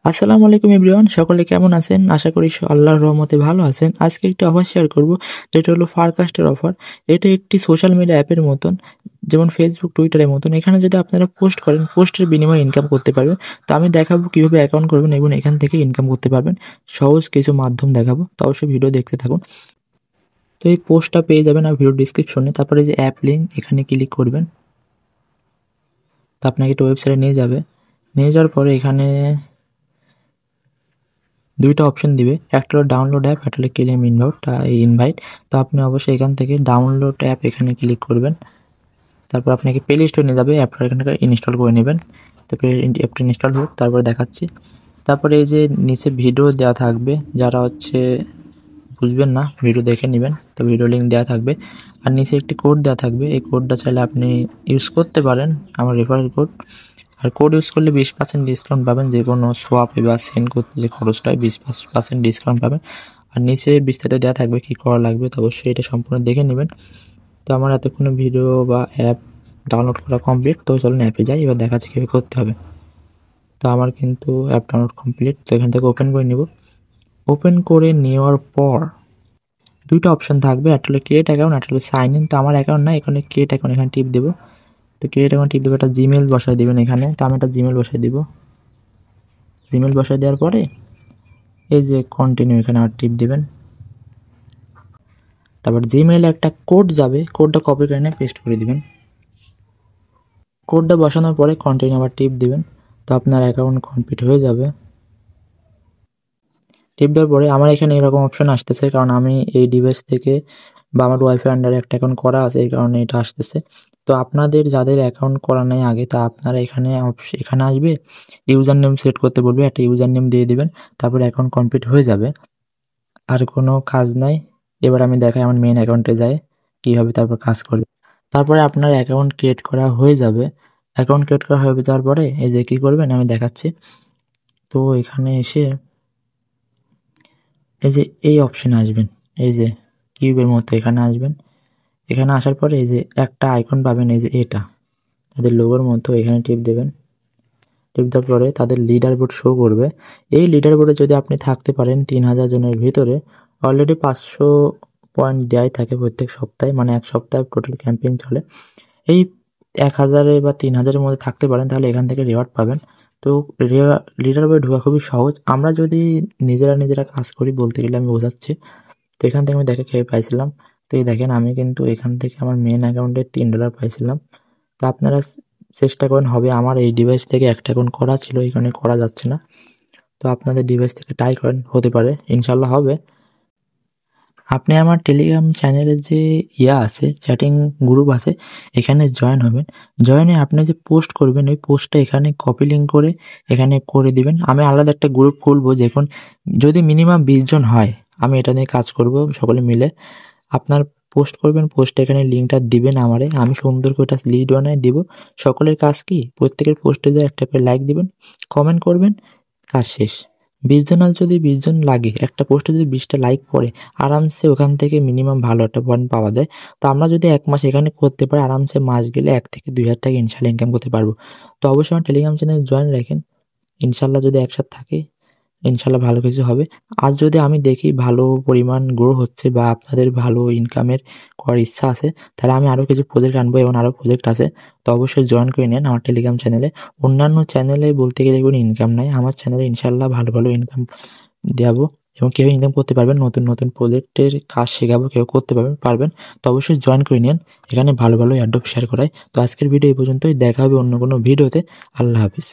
আসসালামু আলাইকুম এভরিওয়ান, সকলে কেমন আছেন? আশা করি আল্লাহর রহমতে ভালো আছেন। আজকে একটি অফার শেয়ার করব, যেটা হলো ফারকাস্টের অফার। এটা একটি সোশ্যাল মিডিয়া অ্যাপের মতন, যেমন ফেসবুক, টুইটারের মতন। এখানে যদি আপনারা পোস্ট করেন, পোস্টের বিনিময়ে ইনকাম করতে পারবেন। তো আমি দেখাবো কিভাবে অ্যাকাউন্ট করবেন এবং এখান থেকে ইনকাম করতে পারবেন। সহজ কিছু মাধ্যম দেখাবো, তো অবশ্যই ভিডিও দেখতে থাকুন। তো এই পোস্টটা পেয়ে যাবেন আর ভিডিও ডিসক্রিপশনে। তারপরে যে অ্যাপ লিঙ্ক, এখানে ক্লিক করবেন। তো আপনাকে একটা ওয়েবসাইটে নিয়ে যাবে। নিয়ে যাওয়ার পরে এখানে দুইটা অপশন দিবে, একটা হলো ডাউনলোড অ্যাপ, একটা হলো ক্লেম ইনভাইট। তো আপনি অবশ্যই এখান থেকে ডাউনলোড অ্যাপ এখানে ক্লিক করবেন। তারপর আপনাকে প্লে স্টোরে নিয়ে যাবে, অ্যাপটা এখানে ইনস্টল করে নেবেন। তারপরে অ্যাপটা ইনস্টল হোক, তারপরে দেখাচ্ছি। তারপরে এই যে নিচে ভিডিও দেওয়া থাকবে, যারা বুঝবেন না ভিডিও দেখে নেবেন, তো ভিডিও লিঙ্ক দেওয়া থাকবে। আর নিচে একটি কোড দেওয়া থাকবে, এই কোডটা চাইলে আপনি ইউজ করতে পারেন, আমার রেফারেল কোড। আর কোড ইউজ করলে 20% ডিসকাউন্ট পাবেন, যে কোনো সোয়াপে বা সেন্ড করতে যে খরচটা হয় 20% ডিসকাউন্ট পাবেন। আর নিচে বিস্তারিত দেওয়া থাকবে কী করা লাগবে, তো অবশ্যই এটা সম্পূর্ণ দেখে নেবেন। তো আমার এতক্ষণে ভিডিও বা অ্যাপ ডাউনলোড করা কমপ্লিট। তো চলুন অ্যাপে যাই, এবার দেখাচ্ছি কীভাবে করতে হবে। তো আমার কিন্তু অ্যাপ ডাউনলোড কমপ্লিট। তো এখান থেকে ওপেন করে নেব। ওপেন করে নেওয়ার পর দুইটা অপশন থাকবে, একটা হলো ক্রিয়েট অ্যাকাউন্ট, একটা হলো সাইন ইন। তো আমার অ্যাকাউন্ট না, এখানে ক্রিয়েট অ্যাকাউন্ট, এখানে টিপ দেবো। তো ক্রিয়েট অ্যাকাউন্ট টিপ দেবো, একটা জিমেল বসায় দেবেন এখানে। তো আমি একটা জিমেল বসাই দিব। জিমেল বসায় দেওয়ার পরে এই যে কন্টিনিউ, এখানে আর টিপ দিবেন। তারপর জিমেইলে একটা কোড যাবে, কোডটা কপি করে নিয়ে পেস্ট করে দিবেন। কোডটা বসানোর পরে কন্টিনিউ আবার টিপ দিবেন। তো আপনার অ্যাকাউন্ট কমপ্লিট হয়ে যাবে। টিপ দেওয়ার পরে আমার এখানে এরকম অপশন আসতেছে, কারণ আমি এই ডিভাইস থেকে বা আমার ওয়াইফাই আন্ডারে একটা অ্যাকাউন্ট করা আছে, এই কারণে এটা আসতেছে। তো আপনাদের যাদের অ্যাকাউন্ট করা নেই আগে, তা আপনারা এখানে আসবে, ইউজার নেম সিলেক্ট করতে বলবে, একটা ইউজার নেম দিয়ে দিবেন। তারপরে অ্যাকাউন্ট কমপ্লিট হয়ে যাবে, আর কোনো কাজ নাই। এবার আমি দেখাই আমার মেইন অ্যাকাউন্টে যায় কীভাবে তারপর কাজ করবে। তারপরে আপনার অ্যাকাউন্ট ক্রিয়েট করা হয়ে যাবে। অ্যাকাউন্ট ক্রিয়েট করা হয়ে যাওয়ার পরে এই যে কী করবেন আমি দেখাচ্ছি। তো এখানে এসে এই যে এই অপশানে আসবেন, এই যে কিউবের মতো এখানে আসবেন। এখানে আসার পরে এই যে একটা আইকন পাবেন, এই যে এটা তাদের লোগোর মতো, এখানে টিপ দেবেন। টিপ দেওয়ার পরে তাদের লিডার বোর্ড শো করবে। এই লিডার বোর্ডে যদি আপনি থাকতে পারেন 3000 জনের ভিতরে, অলরেডি 500 পয়েন্ট দেওয়াই থাকে প্রত্যেক সপ্তাহে, মানে এক সপ্তাহে টোটাল ক্যাম্পেইন চলে। এই 1000 বা 3000-এর মধ্যে থাকতে পারেন, তাহলে এখান থেকে রিওয়ার্ড পাবেন। তো লিডার বোর্ডে ঢোকা খুবই সহজ। আমরা যদি নিজেরা কাজ করি, বলতে গেলে আমি বোঝাচ্ছি। তো এখান থেকে আমি দেখে খেয়ে পাইছিলাম। তো এই দেখেন, আমি কিন্তু এখান থেকে আমার মেন অ্যাকাউন্টে $3 পাইছিলাম। তো আপনারা চেষ্টা করেন, হবে আমার এই ডিভাইস থেকে একটা অ্যাকাউন্ট করা ছিল, এখানে করা যাচ্ছে না। তো আপনাদের ডিভাইস থেকে ট্রাই করেন, হতে পারে, ইনশাল্লাহ হবে। আপনি আমার টেলিগ্রাম চ্যানেলের যে আছে, চ্যাটিং গ্রুপ আছে, এখানে জয়েন হবেন। জয়েনে আপনি যে পোস্ট করবেন, ওই পোস্টটা এখানে কপি লিঙ্ক করে এখানে করে দিবেন। আমি আলাদা একটা গ্রুপ খুলবো, যখন যদি মিনিমাম 20 জন হয়, আমি এটা নিয়ে কাজ করব সকলে মিলে। আপনার পোস্ট করবেন, পোস্টে এখানে লিঙ্কটা দিবেন আমারে, আমি সুন্দর করে একটা লিড বানায় দিব। সকলের কাজ কি, প্রত্যেকের পোস্টে যে একটা করে লাইক দিবেন, কমেন্ট করবেন, কাজ শেষ। 20 জন, আর যদি 20 জন লাগে, একটা পোস্টে যদি 20টা লাইক পড়ে, আরামসে ওখান থেকে মিনিমাম ভালো একটা পয়েন্ট পাওয়া যায়। তো আমরা যদি 1 মাস এখানে করতে পারি, আরামসে মাস গেলে 1 থেকে 2,000 টাকা ইনশাল্লাহ ইনকাম করতে পারবো। তো অবশ্যই আমার টেলিগ্রাম চ্যানেল জয়েন রাখেন। ইনশাল্লাহ যদি একসাথে থাকি, ইনশাল্লাহ ভালো কিছু হবে। আর যদি আমি দেখি ভালো পরিমাণ গ্রো হচ্ছে বা আপনাদের ভালো ইনকামের করার ইচ্ছা আছে, তাহলে আমি আরও কিছু প্রজেক্ট আনবো, এবং আরও প্রজেক্ট আছে। তো অবশ্যই জয়েন করে নেন আমার টেলিগ্রাম চ্যানেলে। অন্যান্য চ্যানেলে বলতে গেলে কোনো ইনকাম নাই, আমার চ্যানেলে ইনশাল্লাহ ভালো ভালো ইনকাম দেবো, এবং কীভাবে ইনকাম করতে পারবেন, নতুন নতুন প্রজেক্টের কাজ শেখাবো, কেউ করতে পারবেন। তো অবশ্যই জয়েন করে নিন, এখানে ভালো ভালো অ্যাডপ শেয়ার করায়। তো আজকের ভিডিও এই পর্যন্তই, দেখা হবে অন্য কোনো ভিডিওতে। আল্লাহ হাফিজ।